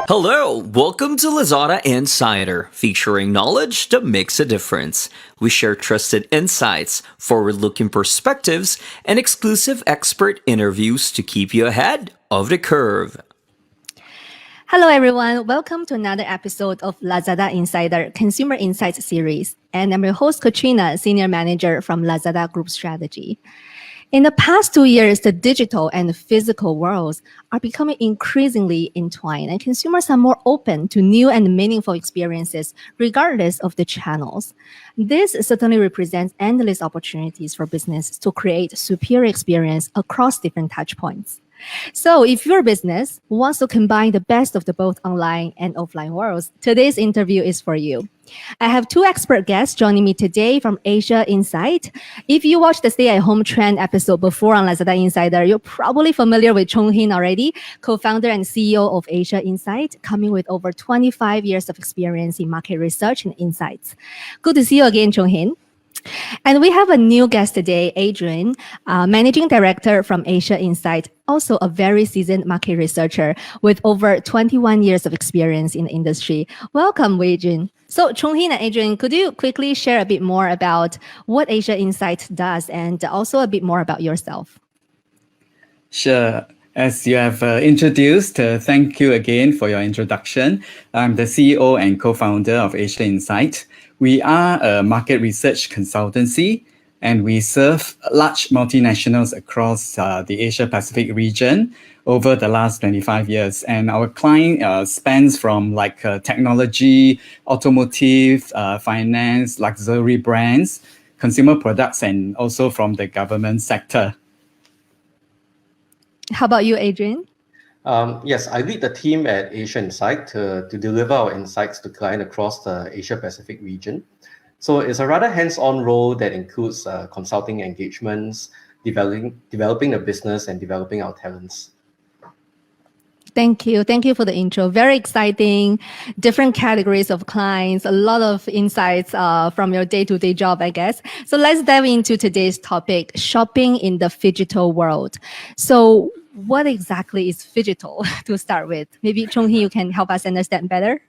Hello, welcome to Lazada Insider, featuring knowledge that makes a difference. We share trusted insights, forward-looking perspectives, and exclusive expert interviews to keep you ahead of the curve. Hello, everyone. Welcome to another episode of Lazada Insider Consumer Insights series. And I'm your host, Katrina, Senior Manager from Lazada Group Strategy. In the past 2 years, the digital and the physical worlds are becoming increasingly entwined, and consumers are more open to new and meaningful experiences, regardless of the channels. This certainly represents endless opportunities for business to create superior experience across different touchpoints. So if your business wants to combine the best of the both online and offline worlds, today's interview is for you. I have two expert guests joining me today from Asia Insight. If you watched the stay-at-home trend episode before on Lazada Insider, you're probably familiar with Chung Hin already, co-founder and CEO of Asia Insight, coming with over 25 years of experience in market research and insights. Good to see you again, Chung Hin. And we have a new guest today, Adrian, Managing Director from Asia Insight, also a very seasoned market researcher with over 21 years of experience in the industry. Welcome, Adrian. So, Chung Hin and Adrian, could you quickly share a bit more about what Asia Insight does and also a bit more about yourself? Sure. As you have introduced, thank you again for your introduction. I'm the CEO and co-founder of Asia Insight. We are a market research consultancy, and we serve large multinationals across the Asia-Pacific region over the last 25 years. And our client spans from technology, automotive, finance, luxury brands, consumer products, and also from the government sector. How about you, Adrian? Yes, I lead the team at Asia Insight to deliver our insights to clients across the Asia-Pacific region. So it's a rather hands-on role that includes consulting engagements, developing the business, and developing our talents. Thank you. Thank you for the intro. Very exciting, different categories of clients, a lot of insights from your day-to-day job, I guess. So let's dive into today's topic, shopping in the phygital world. So what exactly is phygital to start with? Maybe Chung Hee, you can help us understand better?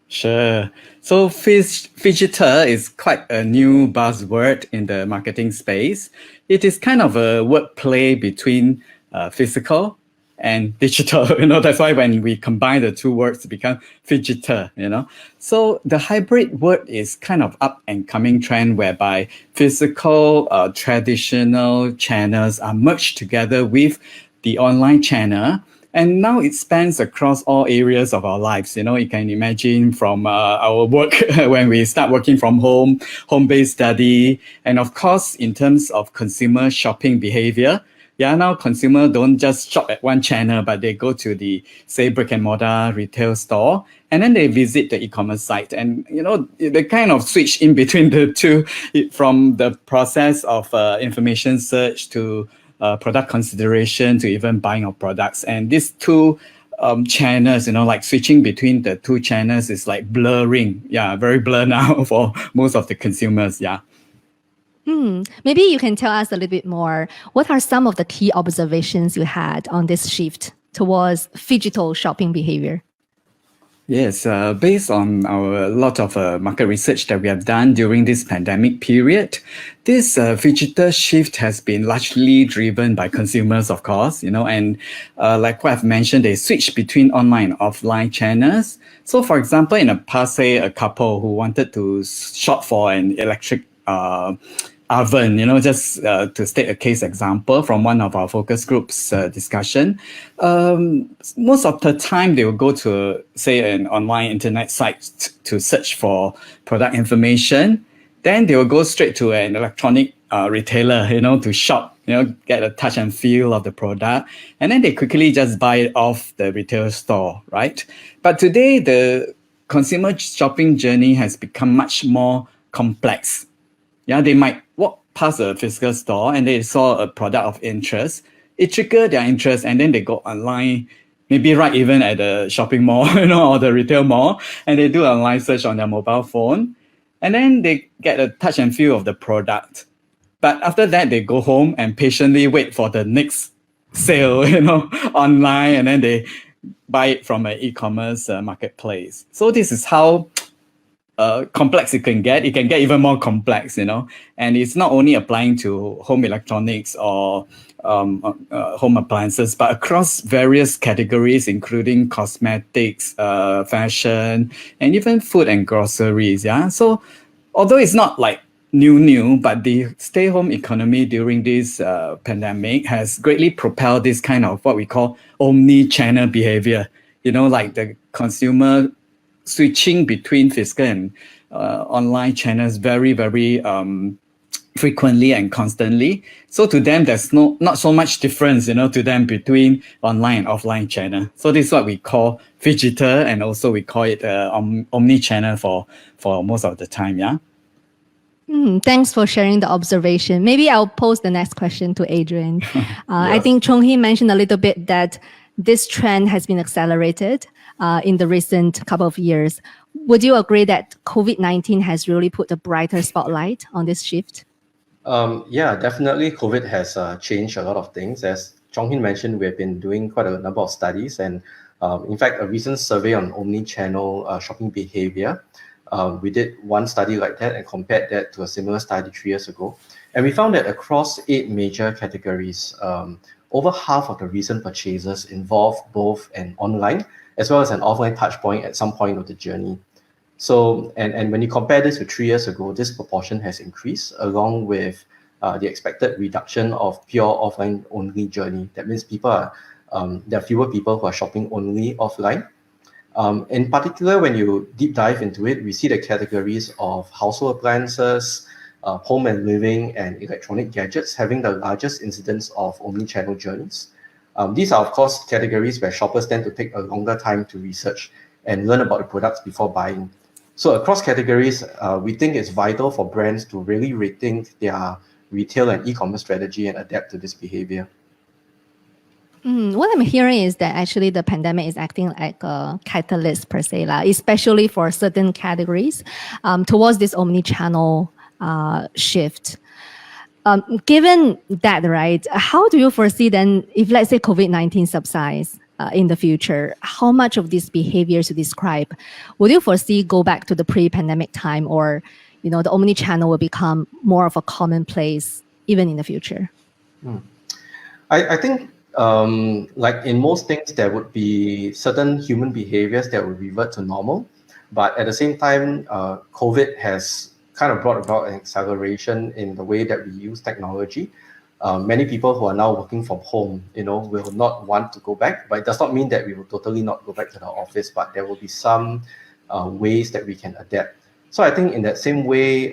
Sure. So phygital is quite a new buzzword in the marketing space. It is kind of a wordplay between physical and digital. That's why when we combine the two words, it becomes phygital. So the hybrid word is kind of up and coming trend whereby physical traditional channels are merged together with the online channel. And now it spans across all areas of our lives. You can imagine from our work when we start working from home, home-based study, and of course, in terms of consumer shopping behavior. Now consumers don't just shop at one channel, but they go to the, say, brick and mortar retail store, and then they visit the e-commerce site. And, they kind of switch in between the two from the process of information search to product consideration to even buying of products. And these two channels, switching between the two channels is like blurring. Very blur now for most of the consumers. Maybe you can tell us a little bit more. What are some of the key observations you had on this shift towards phygital shopping behavior? Yes, based on a lot of market research that we have done during this pandemic period, this phygital shift has been largely driven by consumers, of course, and like what I've mentioned, they switch between online and offline channels. So for example, in the past, say a couple who wanted to shop for an electric oven, just to state a case example from one of our focus groups discussion. Most of the time they will go to, say, an online internet site to search for product information. Then they will go straight to an electronic retailer, to shop, get a touch and feel of the product. And then they quickly just buy it off the retail store, right? But today, the consumer shopping journey has become much more complex. They might walk past a physical store and they saw a product of interest. It triggered their interest, and then they go online, maybe right even at the shopping mall, or the retail mall, and they do an online search on their mobile phone. And then they get a touch and feel of the product. But after that, they go home and patiently wait for the next sale, online, and then they buy it from an e-commerce marketplace. So this is how complex it can get. It can get even more complex, and it's not only applying to home electronics or home appliances, but across various categories, including cosmetics, fashion, and even food and groceries. Yeah. So although it's not like new, but the stay-home economy during this pandemic has greatly propelled this kind of what we call omni-channel behavior. Like the consumer switching between physical and online channels very, very frequently and constantly. So to them, there's not so much difference, to them between online and offline channel. So this is what we call phygital, and also we call it omni-channel for most of the time. Yeah. Thanks for sharing the observation. Maybe I'll pose the next question to Adrian. I think Chung Hee mentioned a little bit that this trend has been accelerated in the recent couple of years. Would you agree that COVID-19 has really put a brighter spotlight on this shift? Yeah, definitely. COVID has changed a lot of things. As Chong Hin mentioned, we've been doing quite a number of studies, and in fact, a recent survey on omni-channel shopping behavior. We did one study like that and compared that to a similar study 3 years ago. And we found that across 8 major categories, over half of the recent purchases involve both an online as well as an offline touchpoint at some point of the journey. So, and when you compare this with 3 years ago, this proportion has increased along with the expected reduction of pure offline only journey. That means there are fewer people who are shopping only offline. In particular, when you deep dive into it, we see the categories of household appliances, home and living, and electronic gadgets having the largest incidence of omni-channel journeys. These are, of course, categories where shoppers tend to take a longer time to research and learn about the products before buying. So across categories, we think it's vital for brands to really rethink their retail and e-commerce strategy and adapt to this behavior. What I'm hearing is that actually the pandemic is acting like a catalyst per se, especially for certain categories towards this omni-channel shift. Given that, right, how do you foresee then, if let's say COVID-19 subsides in the future, how much of these behaviors you describe would you foresee go back to the pre-pandemic time, or the omni-channel will become more of a commonplace even in the future? I think like in most things, there would be certain human behaviors that would revert to normal. But at the same time, COVID has kind of brought about an acceleration in the way that we use technology. Many people who are now working from home, will not want to go back, but it does not mean that we will totally not go back to the office, but there will be some ways that we can adapt. So I think in that same way,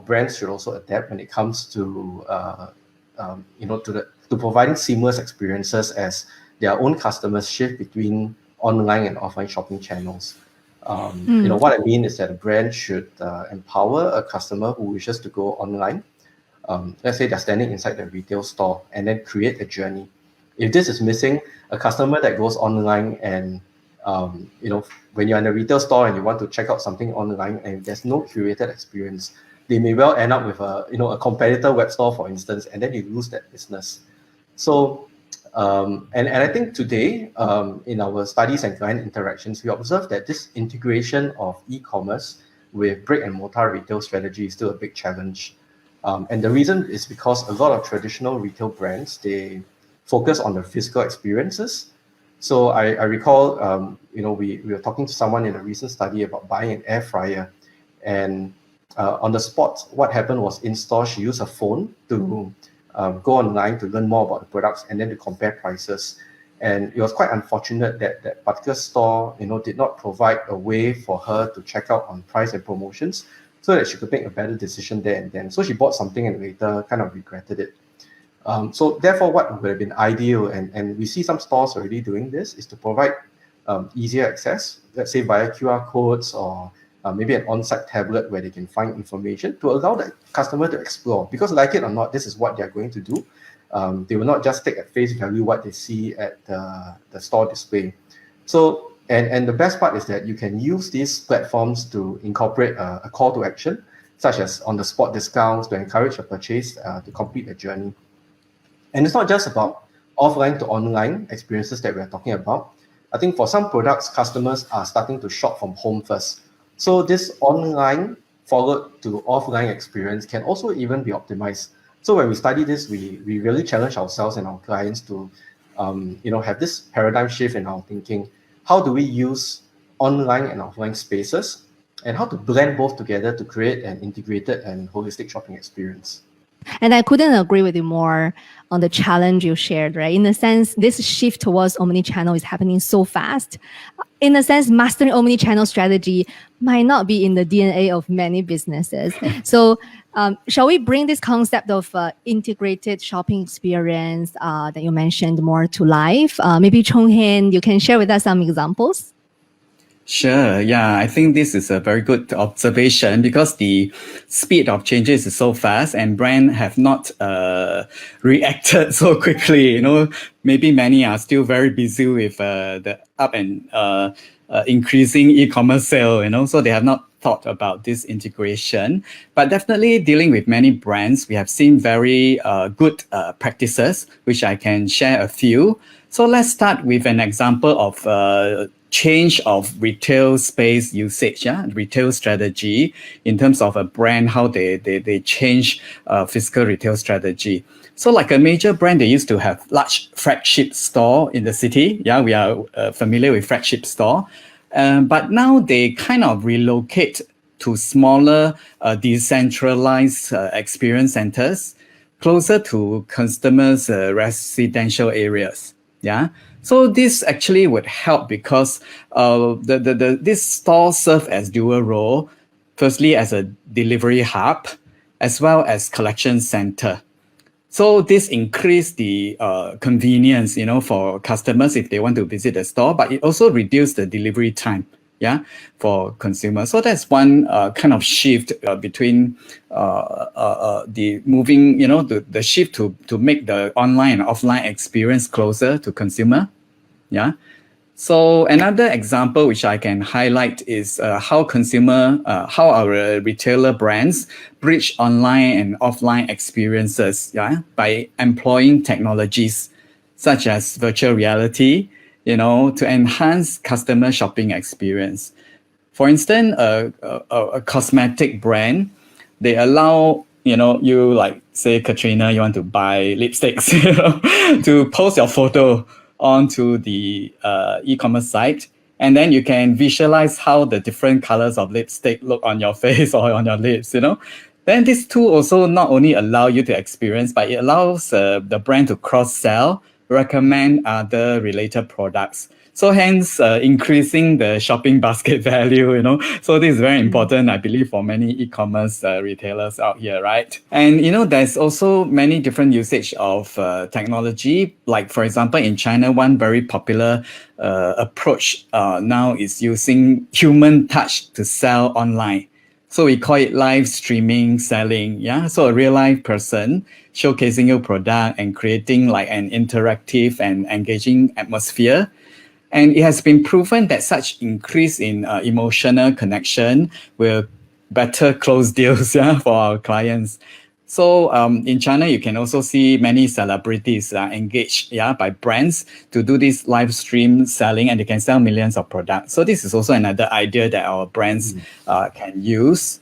brands should also adapt when it comes to, to providing seamless experiences as their own customers shift between online and offline shopping channels. What I mean is that a brand should empower a customer who wishes to go online. Let's say they're standing inside the retail store and then create a journey. If this is missing, a customer that goes online and, when you're in a retail store and you want to check out something online and there's no curated experience, they may well end up with a competitor web store, for instance, and then you lose that business. So, and I think today, in our studies and client interactions, we observe that this integration of e-commerce with brick and mortar retail strategy is still a big challenge. And the reason is because a lot of traditional retail brands, they focus on the physical experiences. So I recall, we were talking to someone in a recent study about buying an air fryer, and on the spot, what happened was in store, she used her phone to go online to learn more about the products and then to compare prices. And it was quite unfortunate that that particular store, did not provide a way for her to check out on price and promotions so that she could make a better decision there and then. So she bought something and later kind of regretted it. So therefore, what would have been ideal, and we see some stores already doing this, is to provide easier access, let's say via QR codes or maybe an on-site tablet where they can find information to allow the customer to explore. Because like it or not, this is what they're going to do. They will not just take at face value what they see at the store display. So, and the best part is that you can use these platforms to incorporate a call to action such as on-the-spot discounts to encourage a purchase to complete the journey. And it's not just about offline to online experiences that we're talking about. I think for some products, customers are starting to shop from home first. So this online followed to offline experience can also even be optimized. So when we study this, we really challenge ourselves and our clients to have this paradigm shift in our thinking. How do we use online and offline spaces, and how to blend both together to create an integrated and holistic shopping experience? And I couldn't agree with you more on the challenge you shared, right? In a sense, this shift towards omnichannel is happening so fast. In a sense, mastering omnichannel strategy might not be in the DNA of many businesses. So, shall we bring this concept of integrated shopping experience that you mentioned more to life? Maybe Chong Hen, you can share with us some examples. Sure. Yeah, I think this is a very good observation because the speed of changes is so fast and brands have not reacted so quickly. Maybe many are still very busy with the up and increasing e-commerce sale. So they have not thought about this integration. But definitely dealing with many brands, we have seen very good practices, which I can share a few. So let's start with an example of change of retail space usage, retail strategy in terms of a brand, how they change physical retail strategy. So like a major brand, they used to have large flagship store in the city. Yeah, we are familiar with flagship store. But now they kind of relocate to smaller decentralized experience centers closer to customers' residential areas. Yeah. So this actually would help because this store serves as dual role. Firstly, as a delivery hub, as well as collection center. So this increased the convenience, for customers if they want to visit the store, but it also reduced the delivery time, for consumers. So that's one kind of shift between the moving, the shift to make the online and offline experience closer to consumer. Yeah. So another example which I can highlight is how our retailer brands bridge online and offline experiences, by employing technologies such as virtual reality, to enhance customer shopping experience. For instance, a cosmetic brand, they allow you, like say Katrina, you want to buy lipsticks, to post your photo onto the e-commerce site, and then you can visualize how the different colors of lipstick look on your face or on your lips. Then this tool also not only allow you to experience, but it allows the brand to cross-sell, recommend other related products. So hence increasing the shopping basket value, So this is very important, I believe, for many e-commerce retailers out here, right? And, there's also many different usage of technology. Like, for example, in China, one very popular approach now is using human touch to sell online. So we call it live streaming selling. Yeah. So a real life person showcasing your product and creating like an interactive and engaging atmosphere. And it has been proven that such increase in emotional connection will better close deals for our clients. So in China, you can also see many celebrities engaged by brands to do this live stream selling, and they can sell millions of products. So this is also another idea that our brands can use.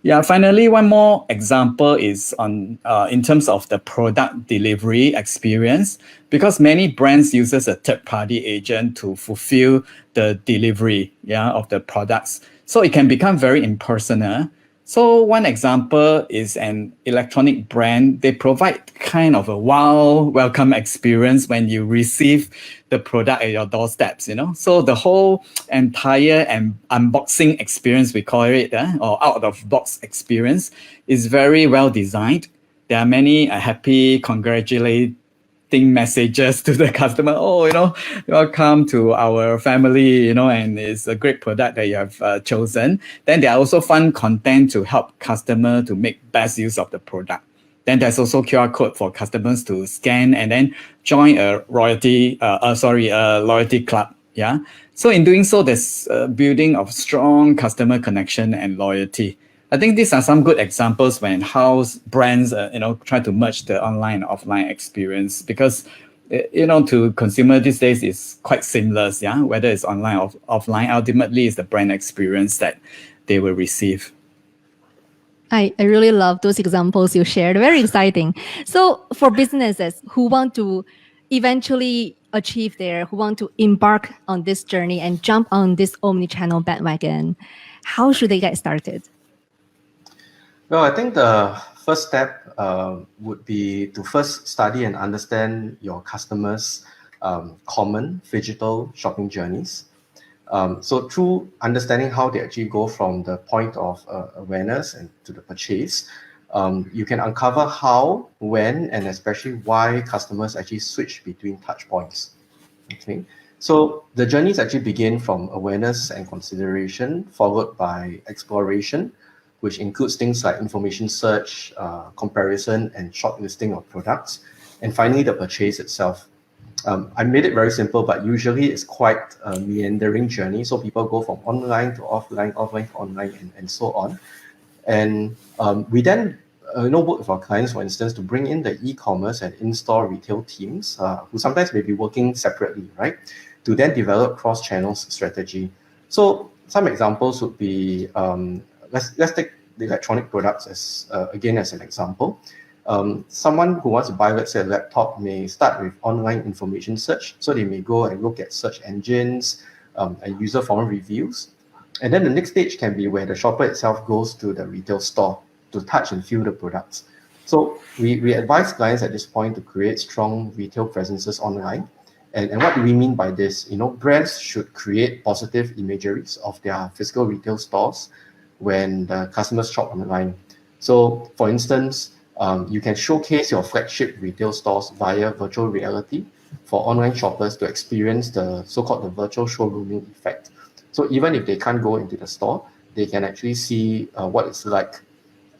Yeah, finally, one more example is on in terms of the product delivery experience, because many brands uses a third-party agent to fulfill the delivery of the products. So it can become very impersonal. So one example is an electronic brand. They provide kind of a wow welcome experience when you receive the product at your doorsteps, So the whole entire unboxing experience, we call it, or out of box experience, is very well designed. There are many happy congratulating messages to the customer. Oh, welcome to our family, and it's a great product that you have chosen. Then there are also fun content to help customer to make best use of the product. Then there's also QR code for customers to scan and then join a loyalty club. Yeah. So in doing so, there's building of strong customer connection and loyalty. I think these are some good examples when how brands, try to merge the online and offline experience because, to consumer these days is quite seamless. Yeah, whether it's online or offline, ultimately is the brand experience that they will receive. I really love those examples you shared. Very exciting. So for businesses who want to eventually who want to embark on this journey and jump on this omni-channel bandwagon, how should they get started? Well, I think the first step would be to first study and understand your customers' common digital shopping journeys. So through understanding how they actually go from the point of awareness and to the purchase, you can uncover how, when, and especially why customers actually switch between touch points. Okay, so the journeys actually begin from awareness and consideration, followed by exploration, which includes things like information search, comparison, and shortlisting of products, and finally the purchase itself. I made it very simple, but usually it's quite a meandering journey. So people go from online to offline, offline to online, and so on. And we then work with our clients, for instance, to bring in the e-commerce and in-store retail teams who sometimes may be working separately, right? To then develop cross-channels strategy. So some examples would be, let's take the electronic products as again as an example. Someone who wants to buy, let's say, a laptop may start with online information search. So they may go and look at search engines and user forum reviews. And then the next stage can be where the shopper itself goes to the retail store to touch and feel the products. So we advise clients at this point to create strong retail presences online. And what do we mean by this? Brands should create positive imageries of their physical retail stores when the customers shop online. So for instance, you can showcase your flagship retail stores via virtual reality for online shoppers to experience the so-called the virtual showrooming effect. So even if they can't go into the store, they can actually see what it's like.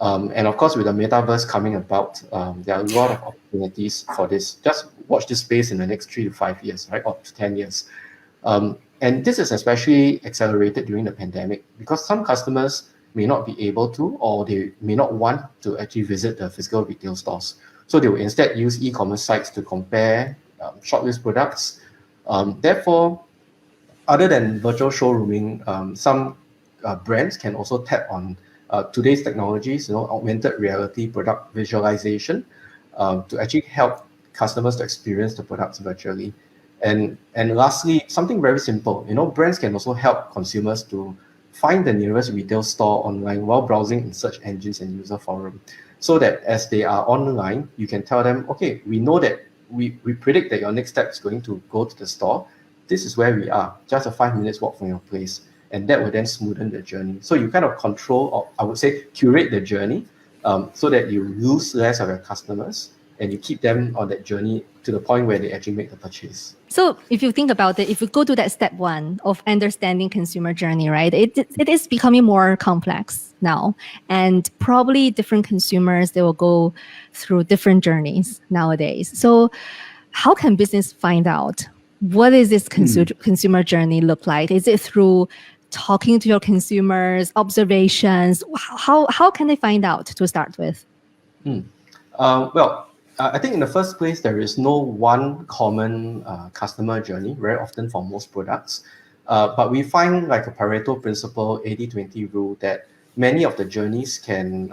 And of course, with the metaverse coming about, there are a lot of opportunities for this. Just watch this space in the next 3 to 5 years, right, or to 10 years. And this is especially accelerated during the pandemic because some customers may not be able to, or they may not want to actually visit the physical retail stores. So they will instead use e-commerce sites to compare shortlist products. Therefore, other than virtual showrooming, some brands can also tap on today's technologies, augmented reality product visualization to actually help customers to experience the products virtually. And lastly, something very simple, brands can also help consumers to find the nearest retail store online while browsing in search engines and user forum. So that as they are online, you can tell them, okay, we know that we predict that your next step is going to go to the store. This is where we are, just a 5 minutes walk from your place. And that will then smoothen the journey. So you kind of control, or I would say curate the journey so that you lose less of your customers and you keep them on that journey to the point where they actually make the purchase. So if you think about it, if you go to that step one of understanding consumer journey, right, it is becoming more complex now. And probably different consumers, they will go through different journeys nowadays. So how can business find out what is this consumer journey look like? Is it through talking to your consumers, observations? How can they find out to start with? Well, I think in the first place, there is no one common customer journey, very often for most products. But we find like a Pareto principle, 80-20 rule, that many of the journeys can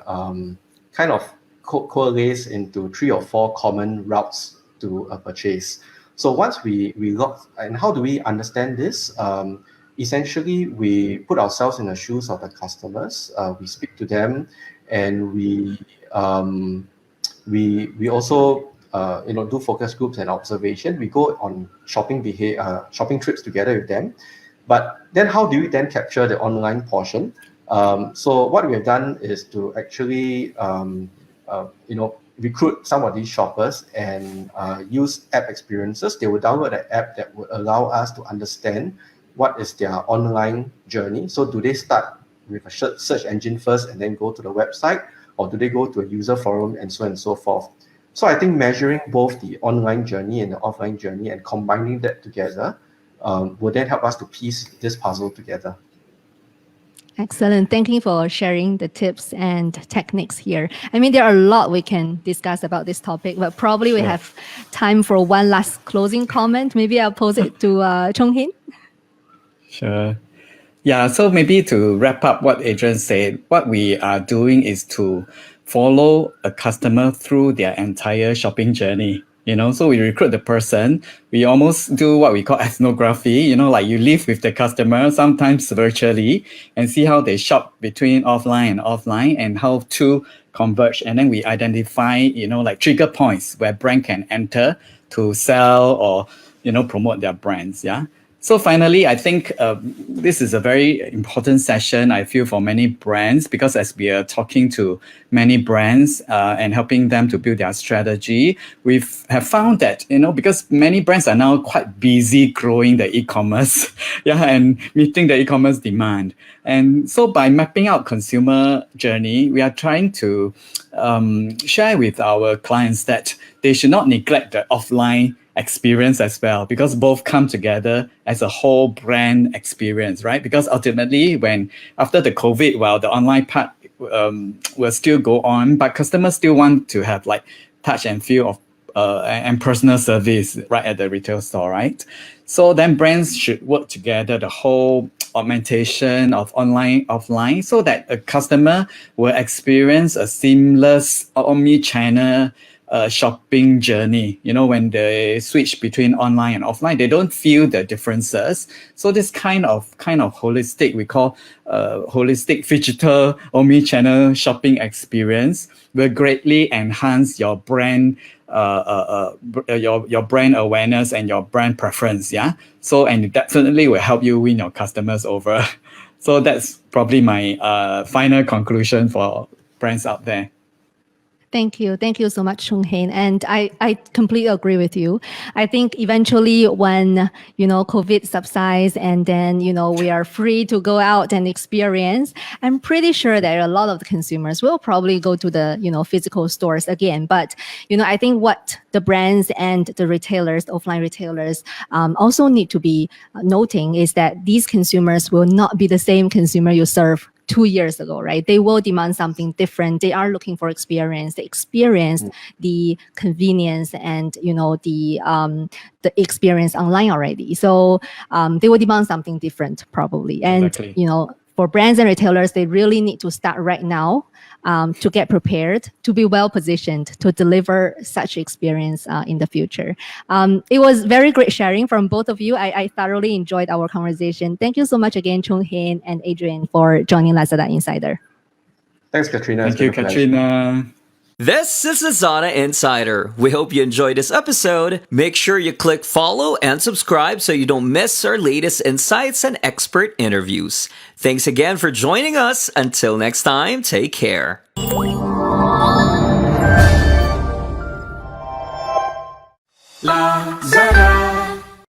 kind of coalesce into 3 or 4 common routes to a purchase. So once we look, and how do we understand this? Essentially, we put ourselves in the shoes of the customers. We speak to them, and we also do focus groups and observation. We go on shopping trips together with them. But then how do we then capture the online portion? So what we have done is to actually recruit some of these shoppers and use app experiences. They will download an app that would allow us to understand what is their online journey. So do they start with a search engine first and then go to the website, or do they go to a user forum and so on and so forth? So I think measuring both the online journey and the offline journey and combining that together will then help us to piece this puzzle together. Excellent. Thank you for sharing the tips and techniques here. I mean, there are a lot we can discuss about this topic, but probably we Sure. have time for one last closing comment. Maybe I'll pose it to Chung Hin. Sure. Yeah, so maybe to wrap up what Adrian said, what we are doing is to follow a customer through their entire shopping journey. So we recruit the person, we almost do what we call ethnography, like you live with the customer, sometimes virtually, and see how they shop between offline and how to converge. And then we identify, like trigger points where brand can enter to sell or, promote their brands. Yeah. So finally, I think this is a very important session, I feel, for many brands, because as we are talking to many brands and helping them to build their strategy, we have found that, because many brands are now quite busy growing the e-commerce and meeting the e-commerce demand. And so by mapping out consumer journey, we are trying to share with our clients that they should not neglect the offline experience as well, because both come together as a whole brand experience, right? Because ultimately, when after the COVID, well, the online part will still go on, but customers still want to have like touch and feel of and personal service right at the retail store, right? So then brands should work together, the whole augmentation of online, offline, so that a customer will experience a seamless omni-channel shopping journey. When they switch between online and offline, they don't feel the differences. So this kind of holistic, we call holistic digital omni-channel shopping experience will greatly enhance your brand your brand awareness and your brand preference. And it definitely will help you win your customers over. So that's probably my final conclusion for brands out there. Thank you. Thank you so much, Chung Hain. And I completely agree with you. I think eventually when, COVID subsides and then, we are free to go out and experience, I'm pretty sure that a lot of the consumers will probably go to the, physical stores again. But, I think what the brands and the retailers, offline retailers, also need to be noting is that these consumers will not be the same consumer you serve 2 years ago, right? They will demand something different. They are looking for experience. They experienced the convenience and the experience online already. So they will demand something different probably. And Exactly. For brands and retailers, they really need to start right now to get prepared, to be well positioned to deliver such experience in the future. It was very great sharing from both of you. I thoroughly enjoyed our conversation. Thank you so much again, Chung Hain and Adrian, for joining Lazada Insider. Thanks, Katrina. Thank you, Katrina. This is Lazada Insider. We hope you enjoyed this episode. Make sure you click follow and subscribe so you don't miss our latest insights and expert interviews. Thanks again for joining us. Until next time, take care. Lazada.